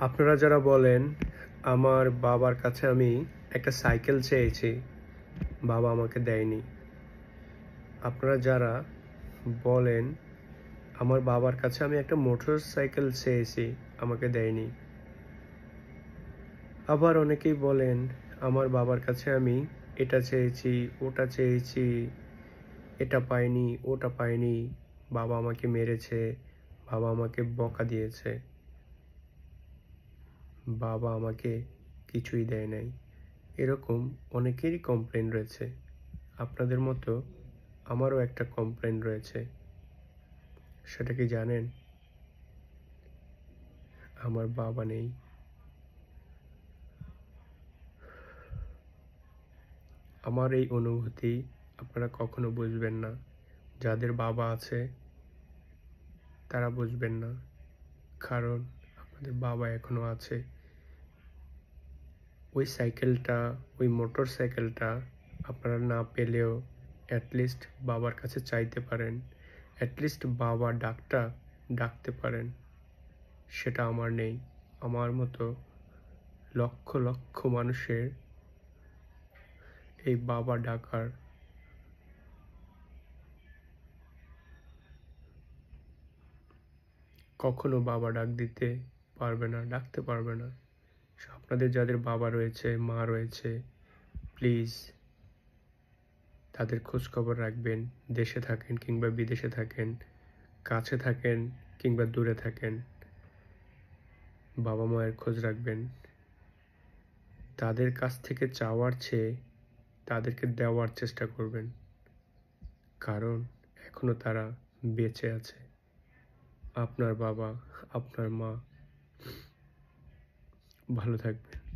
আপনারা যারা বলেন আমার বাবার কাছে আমি একটা সাইকেল চেয়েছি, বাবা আমাকে দেয়নি। আপনারা যারা বলেন আমার বাবার কাছে আমি একটা মোটরসাইকেল চেয়েছি, আমাকে দেয়নি। আবার অনেকেই বলেন আমার বাবার কাছে আমি এটা চেয়েছি, ওটা চেয়েছি, এটা পাইনি, ওটা পাইনি, বাবা আমাকে মেরেছে, বাবা আমাকে বকা দিয়েছে, বাবা আমাকে কিছুই দেয় নাই। এরকম অনেকেরই কমপ্লেন রয়েছে। আপনাদের মতো আমারও একটা কমপ্লেন রয়েছে। সেটা কি জানেন? আমার বাবা নেই। আমার এই অনুভূতি আপনারা কখনো বুঝবেন না। যাদের বাবা আছে তারা বুঝবেন না, কারণ আপনাদের বাবা এখনো আছে। ওই সাইকেলটা, ওই মোটর সাইকেলটা আপনারা না পেলেও অ্যাটলিস্ট বাবার কাছে চাইতে পারেন, অ্যাটলিস্ট বাবা ডাকতে পারেন। সেটা আমার নেই। আমার মতো লক্ষ লক্ষ মানুষের এই বাবা ডাকার কখনো বাবা ডাক দিতে পারবে না, ডাকতে পারবে না। আপনাদের যাদের বাবা রয়েছে, মা রয়েছে, প্লিজ তাদের খোঁজ খবর রাখবেন। দেশে থাকেন কিংবা বিদেশে থাকেন, কাছে থাকেন কিংবা দূরে থাকেন, বাবা মায়ের খোঁজ রাখবেন। তাদের কাছ থেকে চাওয়ার চেয়ে তাদেরকে দেওয়ার চেষ্টা করবেন, কারণ এখনো তারা বেঁচে আছে। আপনার বাবা, আপনার মা। ভালো থাকবেন।